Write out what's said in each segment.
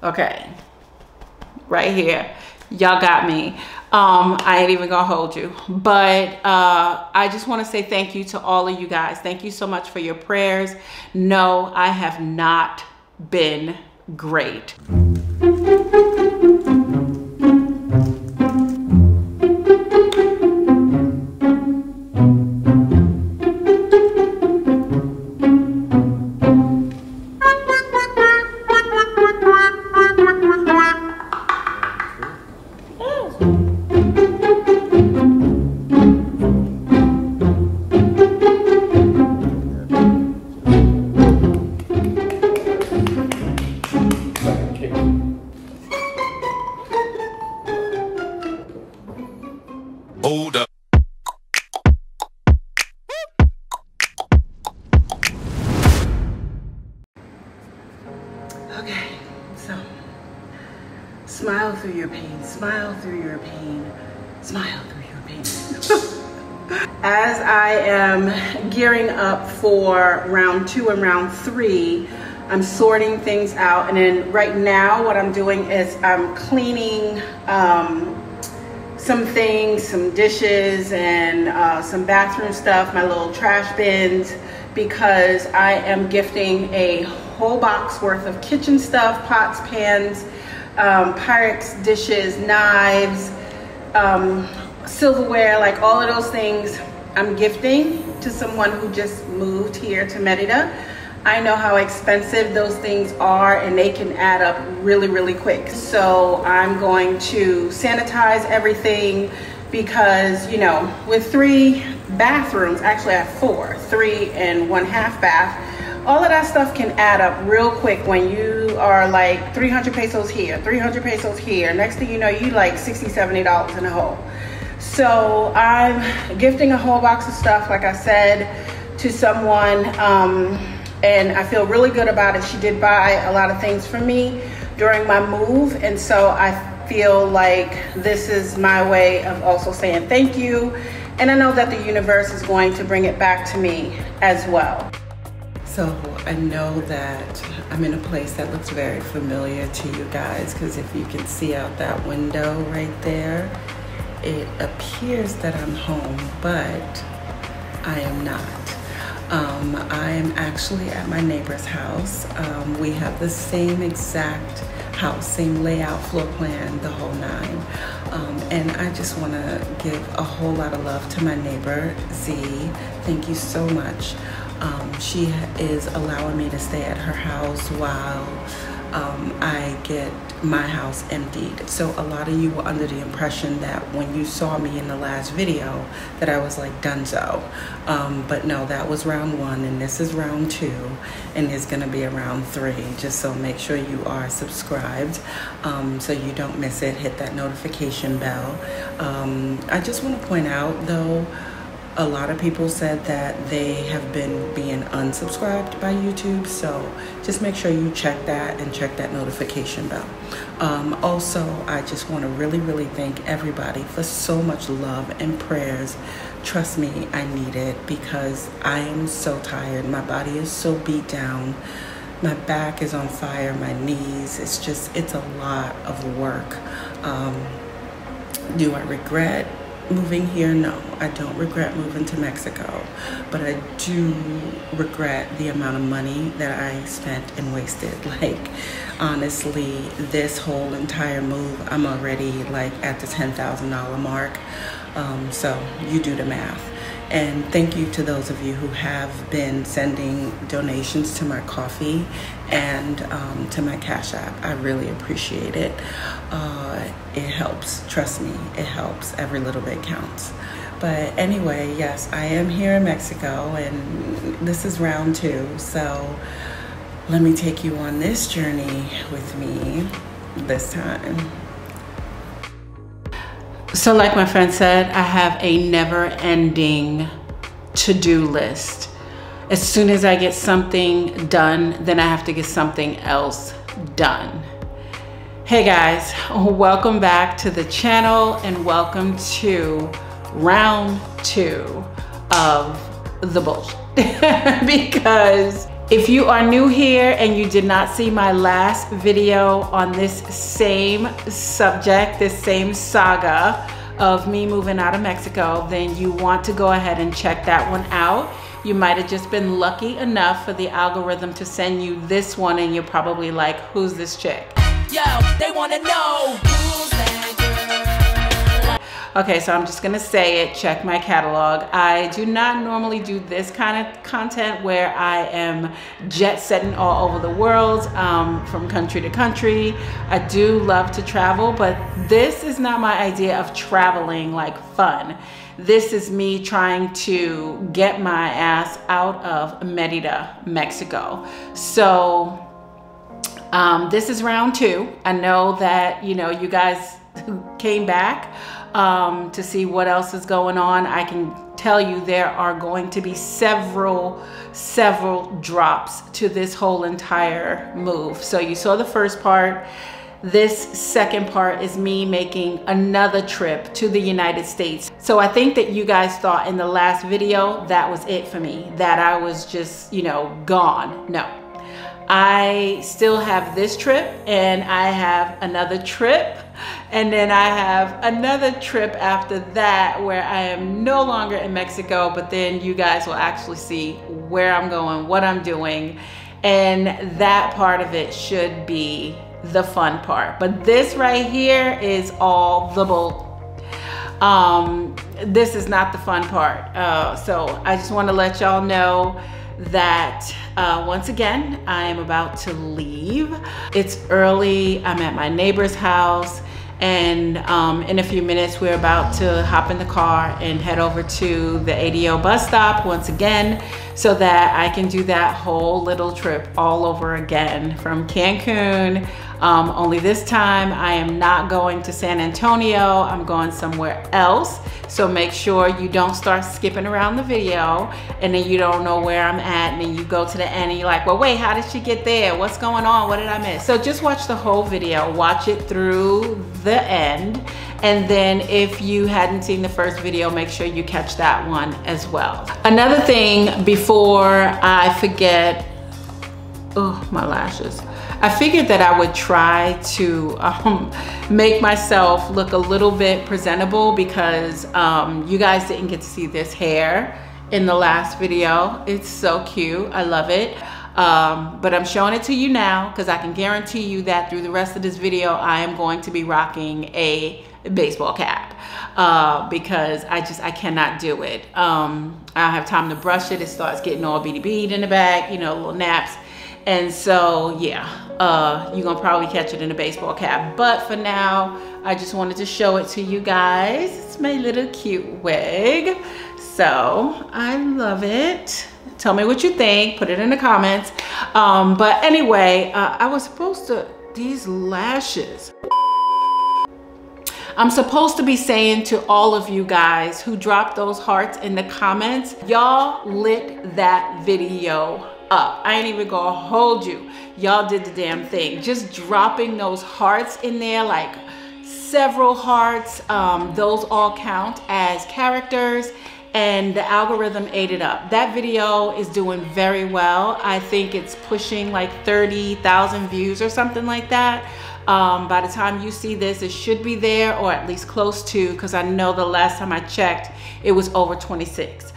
Okay, right here. Y'all got me. I ain't even gonna hold you, but I just want to say thank you to all of you guys. Thank you so much for your prayers. No, I have not been great. Hold up. Okay, so smile through your pain, smile through your pain, smile through your pain. As I am gearing up for round 2 and round 3, I'm sorting things out, and then right now what I'm doing is I'm cleaning some things, some dishes and some bathroom stuff, my little trash bins, because I am gifting a whole box worth of kitchen stuff, pots, pans, Pyrex dishes, knives, silverware, like all of those things I'm gifting to someone who just moved here to Merida. I know how expensive those things are, and they can add up really, really quick. So I'm going to sanitize everything because, you know, with 3 bathrooms, actually I have 4, 3 and 1/2 bath, all of that stuff can add up real quick when you are like 300 pesos here, 300 pesos here. Next thing you know, you like $60, $70 in a hole. So I'm gifting a whole box of stuff, like I said, to someone, and I feel really good about it. She did buy a lot of things for me during my move, and so I feel like this is my way of also saying thank you, and I know that the universe is going to bring it back to me as well. So I know that I'm in a place that looks very familiar to you guys, because if you can see out that window right there, it appears that I'm home, but I am not. I'm actually at my neighbor's house. We have the same exact house, same layout, floor plan, the whole 9. And I just want to give a whole lot of love to my neighbor, Z. Thank you so much. She is allowing me to stay at her house while I get my house emptied. So a lot of you were under the impression that when you saw me in the last video that I was like donezo, but no, that was round 1 and this is round 2, and there's gonna be a round 3. Just so make sure you are subscribed so you don't miss it. Hit that notification bell. I just want to point out though, a lot of people said that they have been being unsubscribed by YouTube, so just make sure you check that and check that notification bell. Also, I just want to really thank everybody for so much love and prayers. Trust me, I need it, because I am so tired. My body is so beat down. My back is on fire, my knees. It's a lot of work. Do I regret moving here? No, I don't regret moving to Mexico, but I do regret the amount of money that I spent and wasted. Like, honestly, this whole entire move, I'm already like at the $10,000 mark. So you do the math. And thank you to those of you who have been sending donations to my coffee and to my Cash App. I really appreciate it. It helps, trust me, it helps. Every little bit counts. But anyway, yes, I am here in Mexico, and this is round 2. So let me take you on this journey with me this time. So like my friend said, I have a never-ending to-do list. As soon as I get something done, then I have to get something else done. Hey guys, welcome back to the channel and welcome to round 2 of the bullshit. Because If you are new here and you did not see my last video on this same subject, this same saga of me moving out of Mexico, then you want to go ahead and check that one out. You might have just been lucky enough for the algorithm to send you this one and you're probably like, who's this chick? Yo, they wanna know who's that girl. Okay, so I'm just gonna say it, check my catalog. I do not normally do this kind of content where I am jet setting all over the world, from country to country. I do love to travel, but this is not my idea of traveling like fun. This is me trying to get my ass out of Merida, Mexico. So this is round 2. I know that, you know, you guys who came back to see what else is going on. I can tell you there are going to be several drops to this whole entire move. So you saw the first part. This second part is me making another trip to the United States. So I think that you guys thought in the last video that was it for me, that I was just, you know, gone. No. I still have this trip and I have another trip, and then I have another trip after that where I am no longer in Mexico, but then you guys will actually see where I'm going, what I'm doing, and that part of it should be the fun part. But this right here is all the bull. This is not the fun part. So I just want to let y'all know that once again, I am about to leave. It's early. I'm at my neighbor's house, and in a few minutes we're about to hop in the car and head over to the ADO bus stop once again, so that I can do that whole little trip all over again from Cancun. Only this time I am not going to San Antonio. I'm going somewhere else. So make sure you don't start skipping around the video and then you don't know where I'm at, and then you go to the end and you're like, well, wait, how did she get there? What's going on? What did I miss? So just watch the whole video, watch it through the end. And then if you hadn't seen the first video, make sure you catch that one as well. Another thing before I forget, oh, my lashes. I figured that I would try to make myself look a little bit presentable, because you guys didn't get to see this hair in the last video. It's so cute, I love it. But I'm showing it to you now because I can guarantee you that through the rest of this video, I am going to be rocking a baseball cap because I cannot do it. I don't have time to brush it. It starts getting all beady in the back, you know, little naps. And so, yeah, you're gonna probably catch it in a baseball cap. But for now, I just wanted to show it to you guys. It's my little cute wig. So I love it. Tell me what you think, put it in the comments. But anyway, I was supposed to, these lashes. I'm supposed to be saying to all of you guys who dropped those hearts in the comments, y'all lit that video up. I ain't even gonna hold you. Y'all did the damn thing. Just dropping those hearts in there, like several hearts, those all count as characters, and the algorithm ate it up. That video is doing very well. I think it's pushing like 30,000 views or something like that. By the time you see this, it should be there, or at least close to, because I know the last time I checked, it was over 26.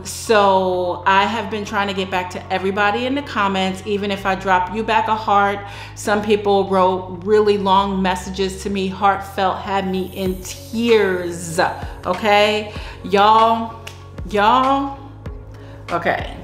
So I have been trying to get back to everybody in the comments, even if I drop you back a heart. Some people wrote really long messages to me, heartfelt, had me in tears, okay? Y'all, okay,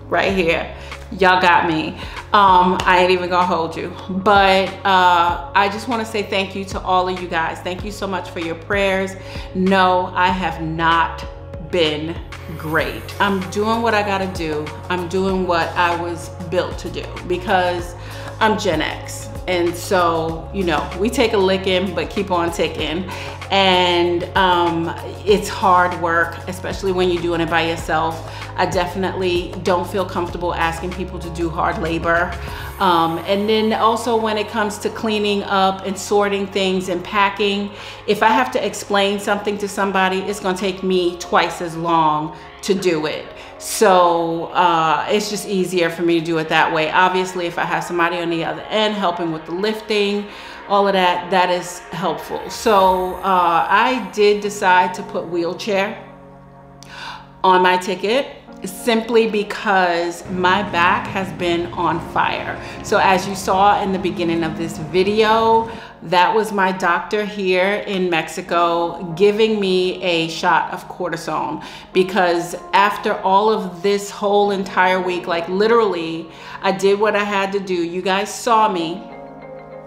right here, y'all got me. I ain't even gonna hold you, but I just want to say thank you to all of you guys. Thank you so much for your prayers. No, I have not been great. I'm doing what I gotta do. I'm doing what I was built to do because I'm Gen X. And so, you know, we take a licking, but keep on ticking. and it's hard work, especially when you're doing it by yourself. I definitely don't feel comfortable asking people to do hard labor. And then also when it comes to cleaning up and sorting things and packing, if I have to explain something to somebody, it's gonna take me twice as long to do it. So it's just easier for me to do it that way. Obviously, if I have somebody on the other end helping with the lifting, all of that, that is helpful. So I did decide to put wheelchair on my ticket, simply because my back has been on fire. So as you saw in the beginning of this video, that was my doctor here in Mexico giving me a shot of cortisone, because after all of this whole entire week, like literally, I did what I had to do. You guys saw me.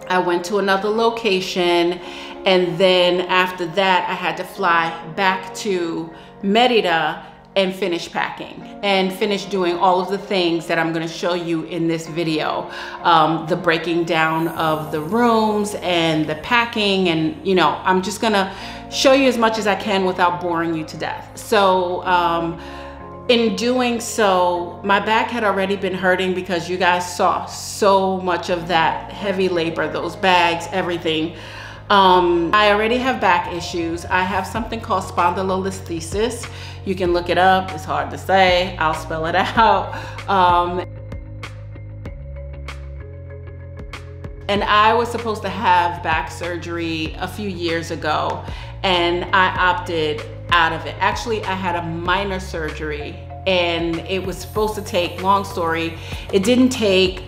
I went to another location, and then after that, I had to fly back to Merida and finish packing and finish doing all of the things that I'm going to show you in this video. The breaking down of the rooms and the packing, and you know, I'm just going to show you as much as I can without boring you to death. So in doing so, my back had already been hurting because you guys saw so much of that heavy labor, those bags, everything. I already have back issues. I have something called spondylolisthesis. You can look it up. It's hard to say. I'll spell it out. And I was supposed to have back surgery a few years ago, and I opted out of it. Actually, I had a minor surgery, and it was supposed to take, long story, it didn't take,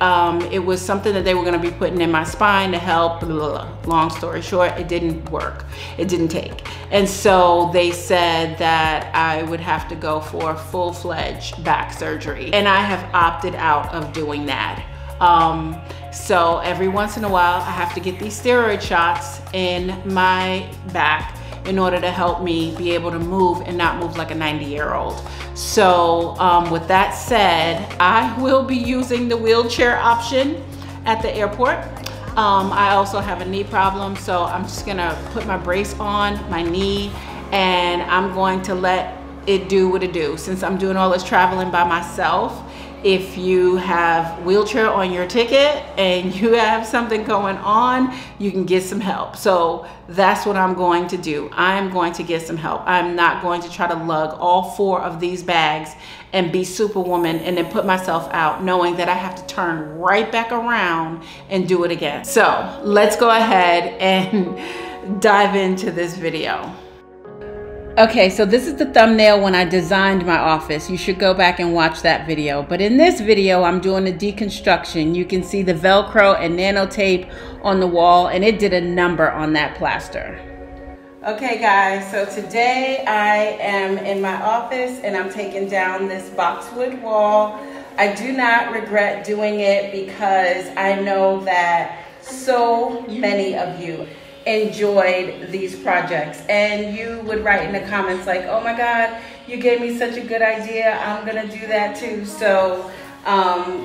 it was something that they were gonna be putting in my spine to help, blah, blah, blah. Long story short, it didn't work, it didn't take. And so they said that I would have to go for full-fledged back surgery, and I have opted out of doing that. So every once in a while, I have to get these steroid shots in my back in order to help me be able to move and not move like a 90-year-old. So with that said, I will be using the wheelchair option at the airport. I also have a knee problem, so I'm just gonna put my brace on my knee, and I'm going to let it do what it do. Since I'm doing all this traveling by myself, if you have wheelchair on your ticket and you have something going on, you can get some help. So that's what I'm going to do. I'm going to get some help. I'm not going to try to lug all 4 of these bags and be superwoman and then put myself out knowing that I have to turn right back around and do it again. So let's go ahead and dive into this video. Okay, so this is the thumbnail when I designed my office. You should go back and watch that video. But in this video, I'm doing a deconstruction. You can see the Velcro and nano tape on the wall, and it did a number on that plaster. Okay guys, so today I am in my office and I'm taking down this boxwood wall. I do not regret doing it because I know that so many of you enjoyed these projects, and you would write in the comments like, oh my god, you gave me such a good idea, I'm gonna do that too. So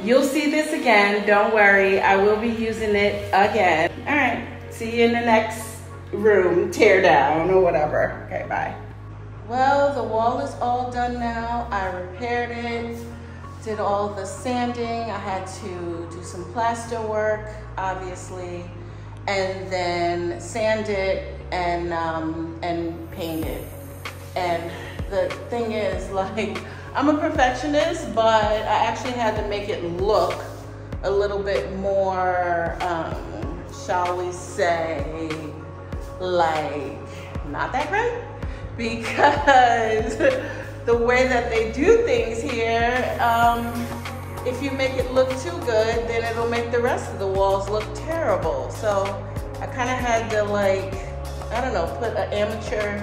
you'll see this again, don't worry, I will be using it again. All right, see you in the next room, tear down or whatever. Okay, bye. Well, the wall is all done now. I repaired it, did all the sanding. I had to do some plaster work, obviously, and then sand it and paint it. And the thing is, like, I'm a perfectionist, but I actually had to make it look a little bit more, shall we say, like, not that great, because the way that they do things here, if you make it look too good, then it'll make the rest of the walls look terrible. So I kind of had to, like, I don't know, put an amateur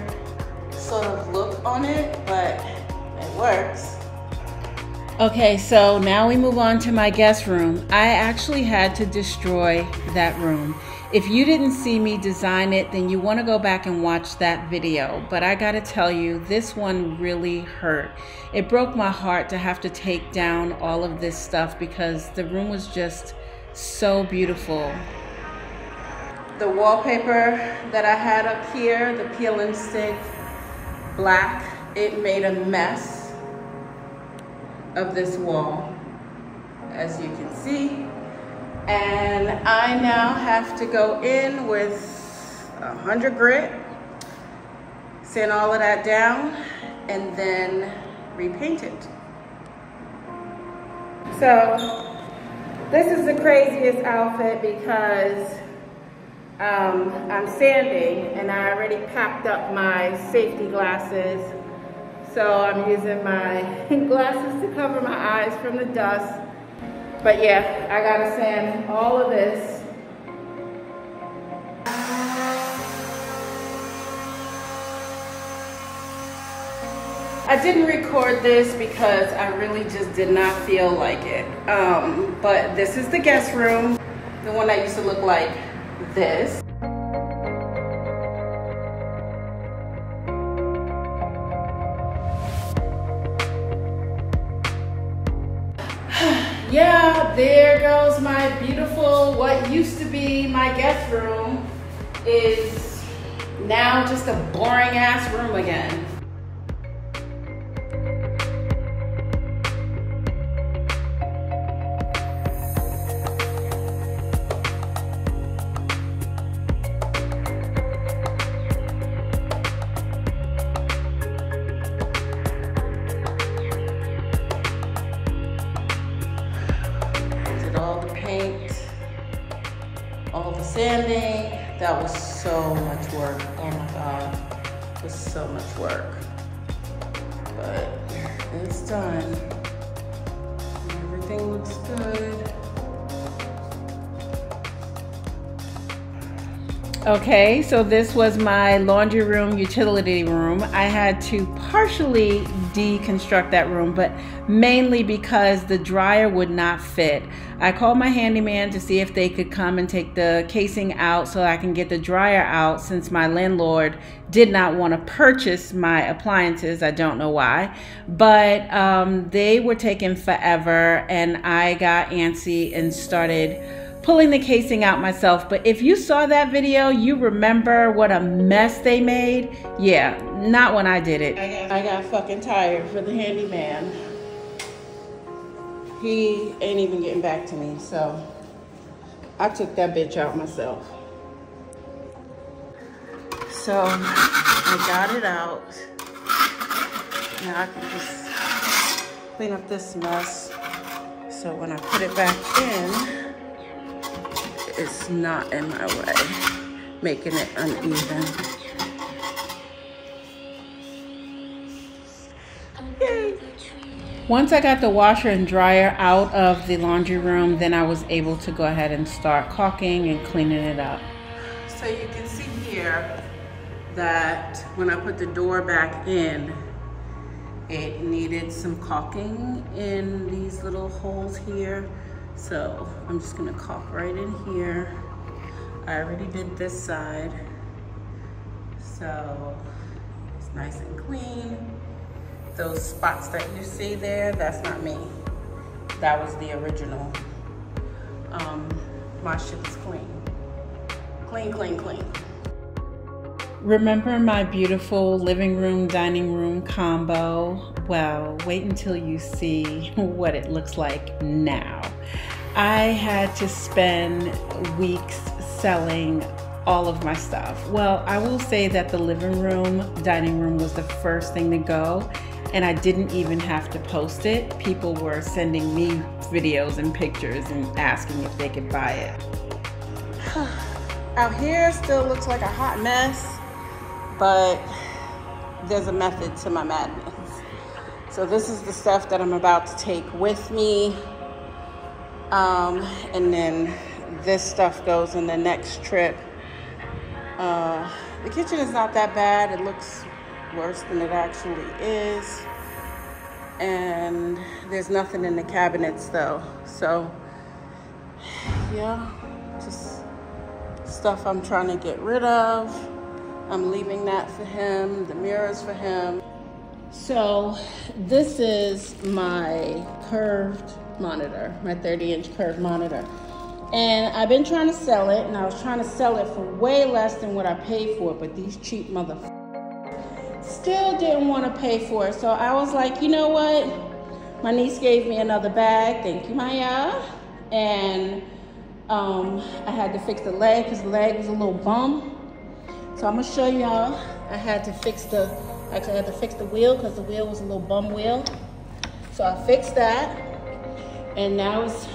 sort of look on it, but it works. Okay, so now we move on to my guest room. I actually had to destroy that room. If you didn't see me design it, then you want to go back and watch that video. But I gotta tell you, this one really hurt. It broke my heart to have to take down all of this stuff because the room was just so beautiful. the wallpaper that I had up here, the peel and stick black, it made a mess of this wall, as you can see. And I now have to go in with 100 grit, sand all of that down, and then repaint it. So this is the craziest outfit because I'm sanding and I already packed up my safety glasses. So I'm using my glasses to cover my eyes from the dust. But yeah, I gotta sand all of this. I didn't record this because I really just did not feel like it. But this is the guest room, the one that used to look like this. Yeah, there goes my beautiful, what used to be my guest room is now just a boring ass room again. All the sanding, that was so much work. Oh my God, it was so much work. But it's done. Everything looks good. Okay, so this was my laundry room, utility room. I had to partially deconstruct that room, but mainly because the dryer would not fit. I called my handyman to see if they could come and take the casing out so I can get the dryer out, since my landlord did not want to purchase my appliances. I don't know why, but they were taking forever and I got antsy and started pulling the casing out myself. But if you saw that video, you remember what a mess they made. Yeah, not when I did it. I got fucking tired for the handyman. He ain't even getting back to me, so I took that bitch out myself. So I got it out. Now I can just clean up this mess. So when I put it back in, it's not in my way, making it uneven. Yay. Once I got the washer and dryer out of the laundry room, then I was able to go ahead and start caulking and cleaning it up. So you can see here that when I put the door back in, it needed some caulking in these little holes here. So I'm just gonna caulk right in here. I already did this side, so it's nice and clean. Those spots that you see there, that's not me. That was the original. My shit is clean. Clean, clean, clean. Remember my beautiful living room, dining room combo? Well, wait until you see what it looks like now. I had to spend weeks selling all of my stuff. Well, I will say that the living room, dining room was the first thing to go, and I didn't even have to post it. People were sending me videos and pictures and asking if they could buy it. Out here still looks like a hot mess, but there's a method to my madness. So this is the stuff that I'm about to take with me. And then this stuff goes in the next trip. The kitchen is not that bad. It looks worse than it actually is. And there's nothing in the cabinets though. So yeah, just stuff I'm trying to get rid of. I'm leaving that for him, the mirrors for him. So this is my curved monitor, my 30-inch curved monitor. And I've been trying to sell it, and I was trying to sell it for way less than what I paid for it, but these cheap motherfuckers still didn't want to pay for it. So I was like, you know what? My niece gave me another bag. Thank you, Maya. And I had to fix the leg because the leg was a little bum. So I'm gonna show y'all. I had to fix the wheel because the wheel was a little bum wheel. So I fixed that, and now it's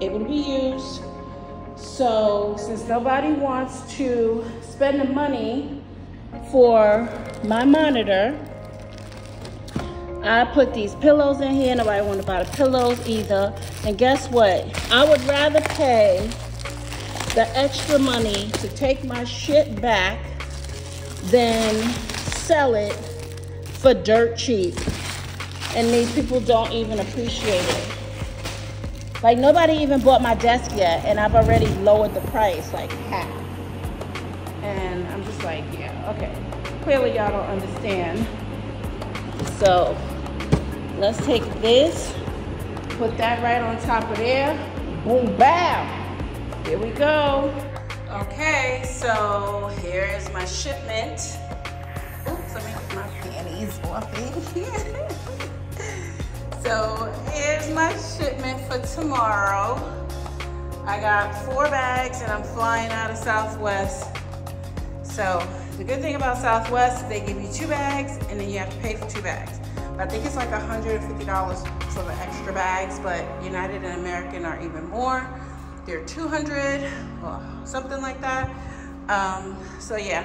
able to be used. So since nobody wants to spend the money for my monitor, I put these pillows in here. Nobody wanted to buy the pillows either. And guess what? I would rather pay the extra money to take my shit back than sell it for dirt cheap. And these people don't even appreciate it. Like, nobody even bought my desk yet, and I've already lowered the price like half. And I'm just like, yeah, okay. Clearly y'all don't understand. So let's take this, put that right on top of there. Boom, bam. Here we go. Okay, so here is my shipment. Oops, let me get my panties off here. So here's my shipment for tomorrow. I got 4 bags and I'm flying out of Southwest. So the good thing about Southwest, they give you 2 bags and then you have to pay for 2 bags. But I think it's like $150 for the extra bags, but United and American are even more. They're $200 or something like that. So yeah.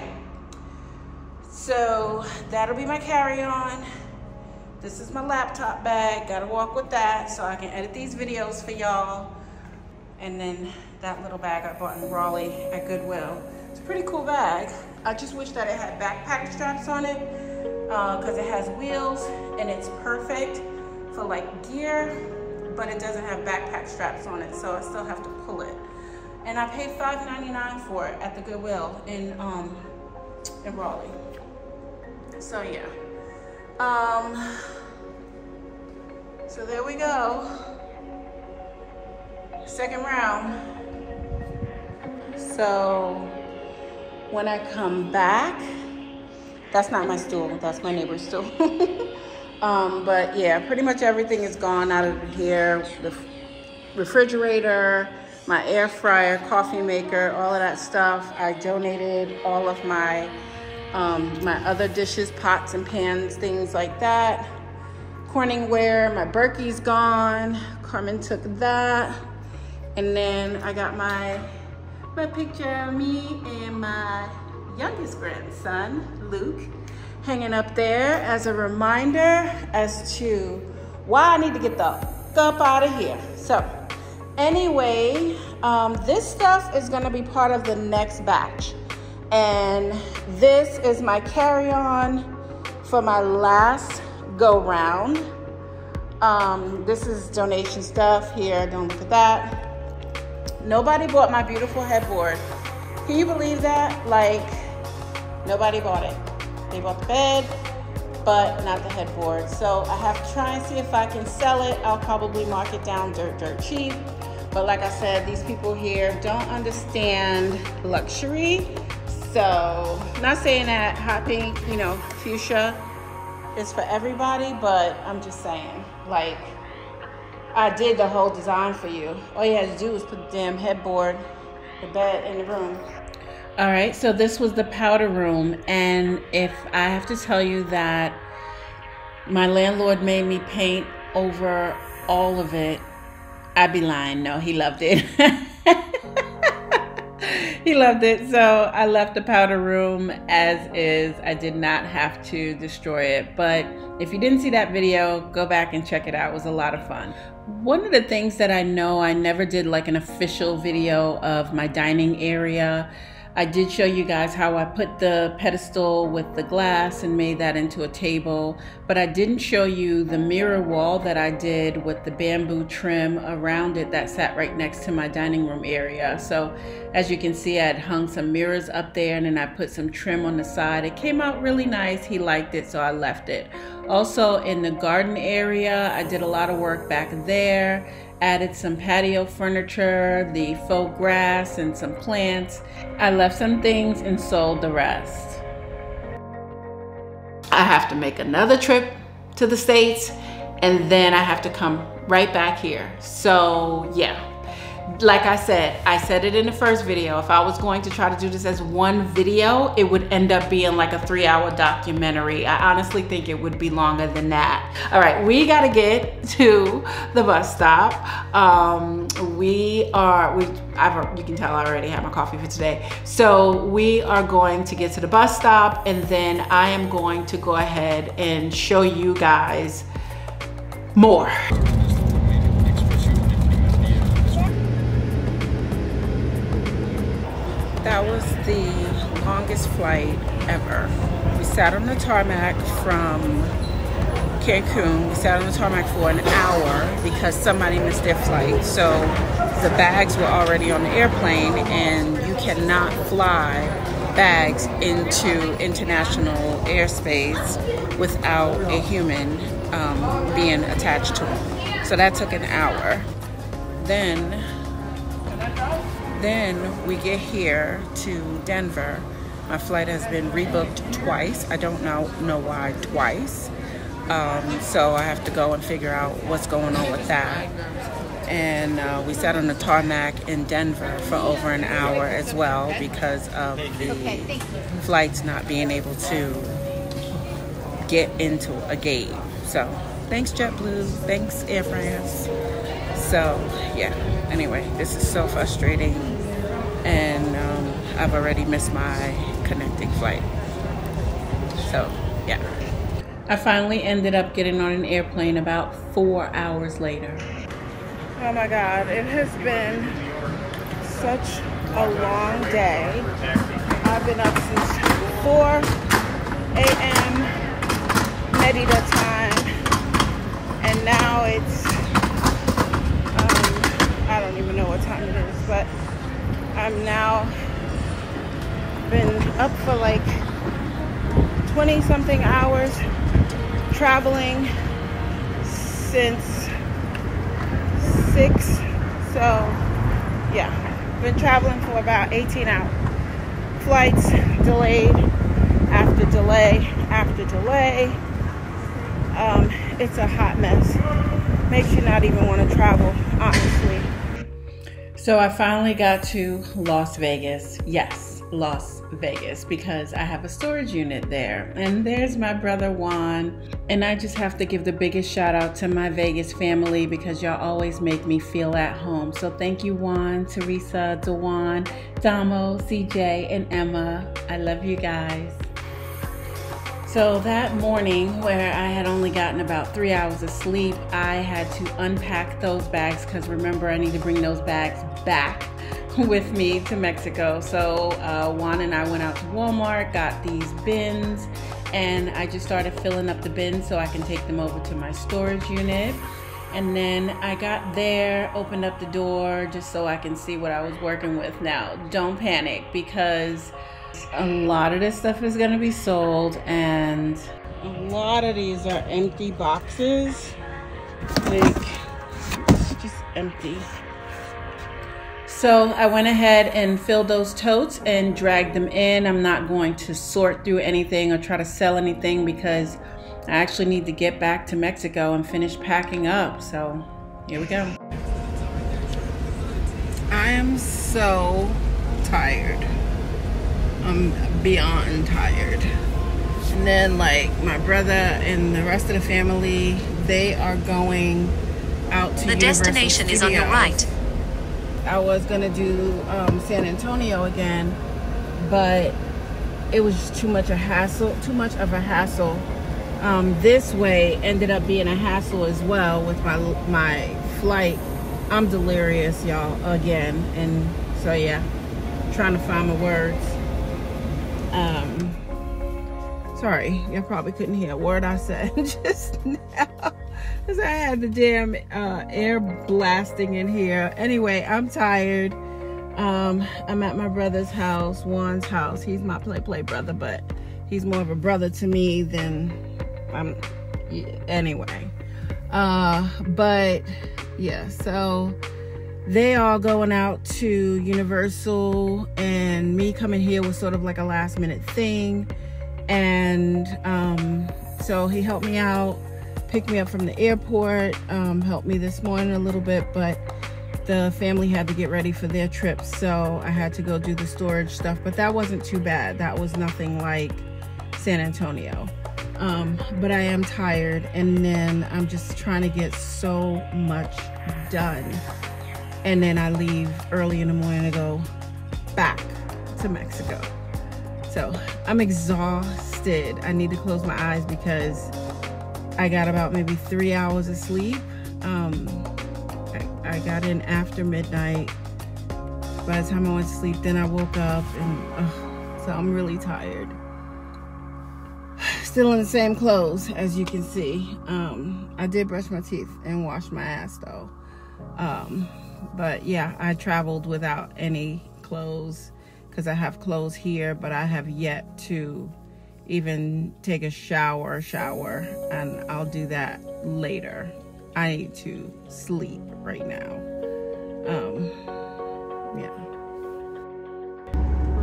So that'll be my carry-on. This is my laptop bag. Gotta walk with that so I can edit these videos for y'all. And then that little bag I bought in Raleigh at Goodwill. It's a pretty cool bag. I just wish that it had backpack straps on it because it has wheels and it's perfect for like gear, but it doesn't have backpack straps on it, so I still have to pull it. And I paid $5.99 for it at the Goodwill in Raleigh. So yeah. So there we go. Second round. So when I come back, that's not my stool, that's my neighbor's stool. But yeah, pretty much everything is gone out of here. The refrigerator, my air fryer, coffee maker, all of that stuff. I donated all of my my other dishes, pots and pans, things like that. Corningware, my Berkey's gone. Carmen took that. And then I got my picture of me and my youngest grandson, Luke, hanging up there as a reminder as to why I need to get the fuck up out of here. So anyway, this stuff is gonna be part of the next batch. And this is my carry-on for my last go round. This is donation stuff here. Don't look at that. Nobody bought my beautiful headboard. Can you believe that? Like, nobody bought it. They bought the bed, but not the headboard. So I have to try and see if I can sell it. I'll probably mark it down dirt cheap. But like I said, these people here don't understand luxury. So, not saying that hot pink, you know, fuchsia is for everybody, but I'm just saying, like, I did the whole design for you. All you had to do was put the damn headboard, the bed in the room. All right, so this was the powder room, and if I have to tell you that my landlord made me paint over all of it, I'd be lying. No, he loved it. He loved it. So I left the powder room as is. I did not have to destroy it. But if you didn't see that video, go back and check it out. It was a lot of fun. One of the things that I know, I never did like an official video of my dining area. I did show you guys how I put the pedestal with the glass and made that into a table, but I didn't show you the mirror wall that I did with the bamboo trim around it that sat right next to my dining room area. So as you can see, I had hung some mirrors up there and then I put some trim on the side. It came out really nice. He liked it, so I left it. Also in the garden area, I did a lot of work back there. added some patio furniture, the faux grass, and some plants. I left some things and sold the rest. I have to make another trip to the States, and then I have to come right back here. So yeah, like I said it in the first video, if I was going to try to do this as one video, it would end up being like a 3-hour documentary. I honestly think it would be longer than that. All right, we gotta get to the bus stop. You can tell I already had my coffee for today. So we are going to get to the bus stop, and then I am going to go ahead and show you guys more. That was the longest flight ever. We sat on the tarmac from Cancun. We sat on the tarmac for an hour because somebody missed their flight. So the bags were already on the airplane, and you cannot fly bags into international airspace without a human being attached to them. So that took an hour. Then we get here to Denver. My flight has been rebooked twice. I don't know why twice. So I have to go and figure out what's going on with that. And we sat on the tarmac in Denver for over an hour as well because of the flights not being able to get into a gate. So thanks JetBlue, thanks Air France. So yeah, anyway, this is so frustrating, and I've already missed my connecting flight. So yeah. I finally ended up getting on an airplane about 4 hours later. Oh my God, it has been such a long day. I've been up since 4 a.m. Merida time, and now it's I don't even know what time it is, but I'm now been up for like 20 something hours, traveling since 6. So yeah, been traveling for about 18 hours. Flights delayed after delay after delay. It's a hot mess. Makes you not even want to travel, honestly. So I finally got to Las Vegas. Yes, Las Vegas, because I have a storage unit there. And there's my brother Juan. And I just have to give the biggest shout out to my Vegas family because y'all always make me feel at home. So thank you, Juan, Teresa, Dewan, Damo, CJ, and Emma. I love you guys. So that morning, where I had only gotten about 3 hours of sleep, I had to unpack those bags because remember, I need to bring those bags back with me to Mexico. So Juan and I went out to Walmart, got these bins, and I just started filling up the bins so I can take them over to my storage unit. And then I got there, opened up the door just so I can see what I was working with. Now, don't panic because a lot of this stuff is going to be sold, and a lot of these are empty boxes. Like, it's just empty. So I went ahead and filled those totes and dragged them in. I'm not going to sort through anything or try to sell anything because I actually need to get back to Mexico and finish packing up. So here we go. I am so tired. I'm beyond tired. And then like my brother and the rest of the family, they are going out to Universal destination Studios. is on your right. I was gonna do San Antonio again, but it was just too much of a hassle. This way ended up being a hassle as well with my flight. I'm delirious, y'all, again, and so yeah, trying to find my words. Sorry, you probably couldn't hear a word I said just now because I had the damn air blasting in here. Anyway, I'm tired. I'm at my brother's house, Juan's house. He's my play brother, but he's more of a brother to me than anyway. But yeah, so they all going out to Universal, and me coming here was sort of like a last minute thing. And so he helped me out, picked me up from the airport, helped me this morning a little bit, but the family had to get ready for their trip, so I had to go do the storage stuff. But that wasn't too bad. That was nothing like San Antonio. But I am tired, and then I'm just trying to get so much done. And then I leave early in the morning to go back to Mexico. So I'm exhausted. I need to close my eyes because I got about maybe 3 hours of sleep. I got in after midnight. By the time I went to sleep, then I woke up, and so I'm really tired. Still in the same clothes, as you can see. I did brush my teeth and wash my ass though. But yeah, I traveled without any clothes because I have clothes here, but I have yet to even take a shower, and I'll do that later. I need to sleep right now. Yeah.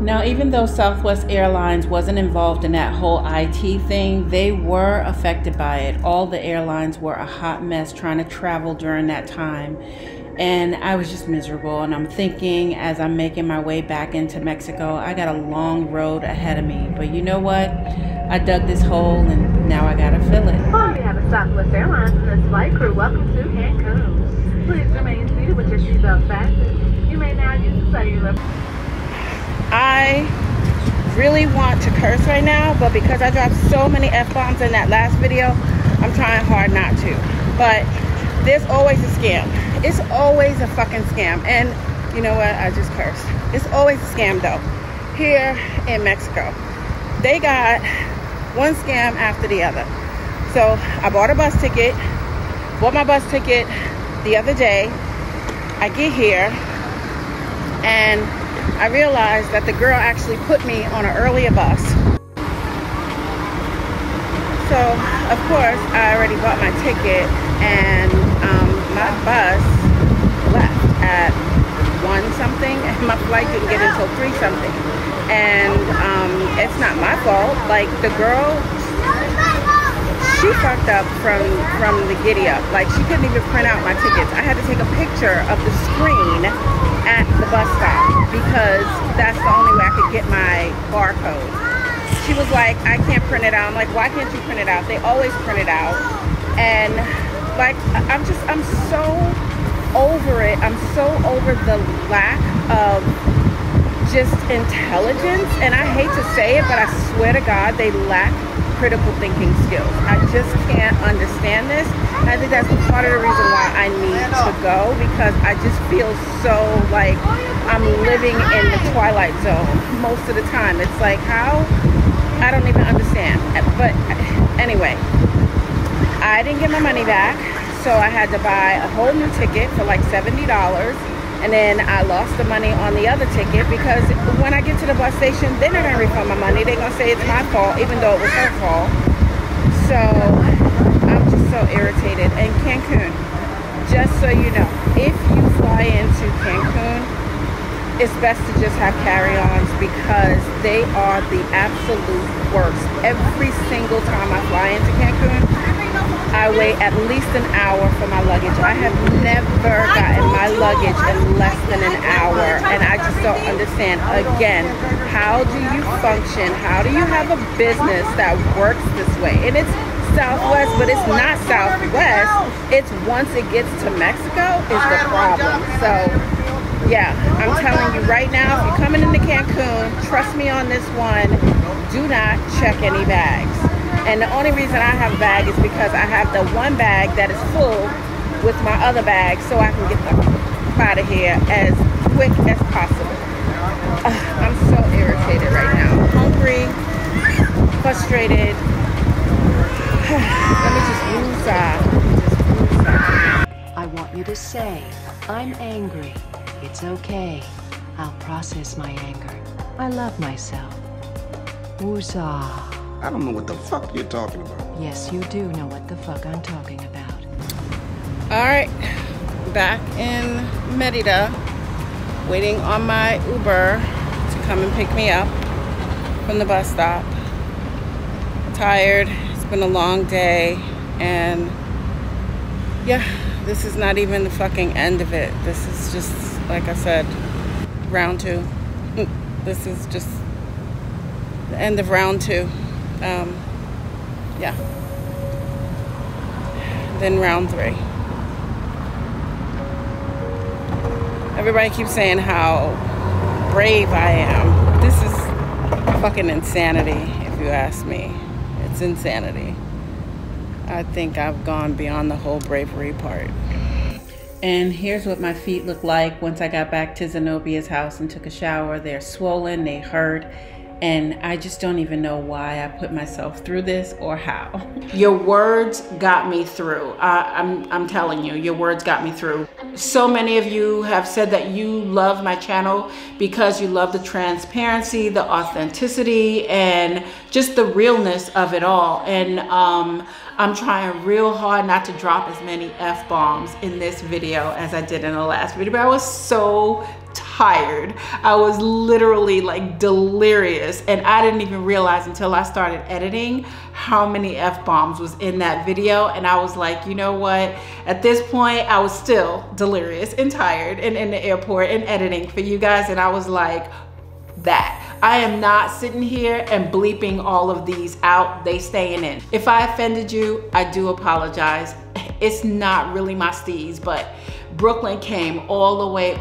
Now, even though Southwest Airlines wasn't involved in that whole IT thing, they were affected by it. All the airlines were a hot mess trying to travel during that time. And I was just miserable. And I'm thinking, as I'm making my way back into Mexico, I got a long road ahead of me. But you know what? I dug this hole, and now I gotta fill it. On behalf of Southwest Airlines and this flight crew, welcome to Cancun. Please remain seated with your seatbelt fastened. You may now use the cellular. I really want to curse right now, but because I dropped so many F-bombs in that last video, I'm trying hard not to. But there's always a scam. It's always a fucking scam. And you know what? I just cursed. It's always a scam though. Here in Mexico, they got one scam after the other. So I bought a bus ticket, bought my bus ticket the other day. I get here and I realized that the girl actually put me on an earlier bus. So of course I already bought my ticket, and my bus left at 1 something, and my flight didn't get until 3 something. And it's not my fault. Like, the girl, she fucked up from the giddy up. Like, she couldn't even print out my tickets. I had to take a picture of the screen at the bus stop because that's the only way I could get my barcode. She was like, I can't print it out. I'm like, why can't you print it out? They always print it out. And like, I'm so over it. I'm so over the lack of just intelligence. And I hate to say it, but I swear to God, they lack critical thinking skills. I just can't understand this. I think that's part of the reason why I need to go, because I just feel so like I'm living in the Twilight Zone most of the time. It's like, how? I don't even understand. But anyway, I didn't get my money back, so I had to buy a whole new ticket for like $70. And then I lost the money on the other ticket because when I get to the bus station, they're not going to refund my money. They're going to say it's my fault, even though it was her fault. So I'm just so irritated. And Cancun, just so you know, if you fly into Cancun, it's best to just have carry-ons because they are the absolute worst. Every single time I fly into Cancun, I wait at least an hour for my luggage. I have never gotten my luggage in less than an hour, and I just don't understand. Again, how do you function? How do you have a business that works this way? And it's Southwest, but it's not Southwest. It's once it gets to Mexico is the problem. So yeah, I'm telling you right now, if you're coming into Cancun, trust me on this one, do not check any bags. And the only reason I have a bag is because I have the one bag that is full with my other bag, so I can get the out of here as quick as possible. I'm so irritated right now. Hungry, frustrated. Let me just woosah. I want you to say, I'm angry. It's okay. I'll process my anger. I love myself. Woosah. I don't know what the fuck you're talking about. Yes, you do know what the fuck I'm talking about. All right, back in Merida, waiting on my Uber to come and pick me up from the bus stop. Tired, it's been a long day, and yeah, this is not even the fucking end of it. This is just, like I said, round 2. This is just the end of round 2. Yeah. Then round 3. Everybody keeps saying how brave I am. This is fucking insanity, if you ask me. It's insanity. I think I've gone beyond the whole bravery part. And here's what my feet look like once I got back to Zenobia's house and took a shower. They're swollen, they hurt, and I just don't even know why I put myself through this or how. Your words got me through. I'm telling you, your words got me through. So many of you have said that you love my channel because you love the transparency, the authenticity, and just the realness of it all. And I'm trying real hard not to drop as many F-bombs in this video as I did in the last video, but I was so tired. I was literally like delirious, and I didn't even realize until I started editing how many F-bombs was in that video. And I was like, you know what? At this point, I was still delirious and tired and in the airport and editing for you guys. And I was like, I am not sitting here and bleeping all of these out. They staying in. If I offended you, I do apologize. It's not really my steez, but Brooklyn came all the way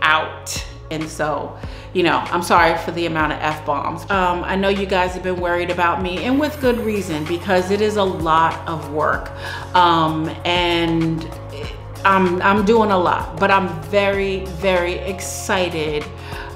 out. And so, you know, I'm sorry for the amount of F-bombs. I know you guys have been worried about me, and with good reason, because it is a lot of work. And I'm doing a lot, but I'm very, very excited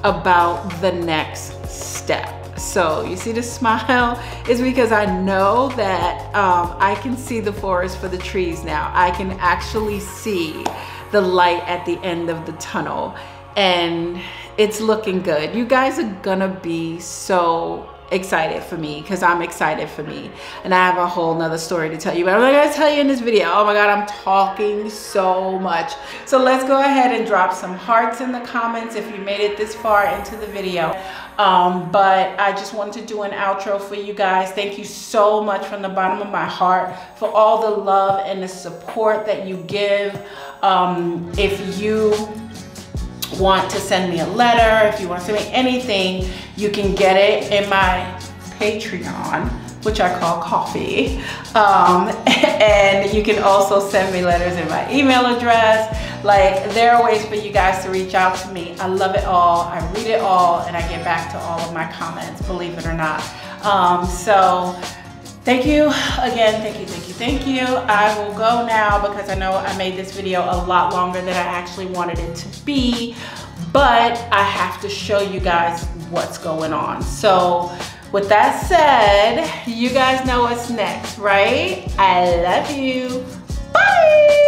about the next step. So you see the smile is because I know that I can see the forest for the trees now. I can actually see the light at the end of the tunnel, and it's looking good. You guys are gonna be so excited for me because I'm excited for me, and I have a whole nother story to tell you, but I'm not gonna tell you in this video. Oh my God, I'm talking so much. So let's go ahead and drop some hearts in the comments if you made it this far into the video. But I just wanted to do an outro for you guys. Thank you so much from the bottom of my heart for all the love and the support that you give. If you want to send me a letter, if you want to send me anything, you can get it in my Patreon, which I call coffee. And you can also send me letters in my email address. Like, there are ways for you guys to reach out to me. I love it all, I read it all, and I get back to all of my comments, believe it or not. So thank you again, thank you. I will go now because I know I made this video a lot longer than I actually wanted it to be, but I have to show you guys what's going on. So with that said, you guys know what's next, right? I love you. Bye.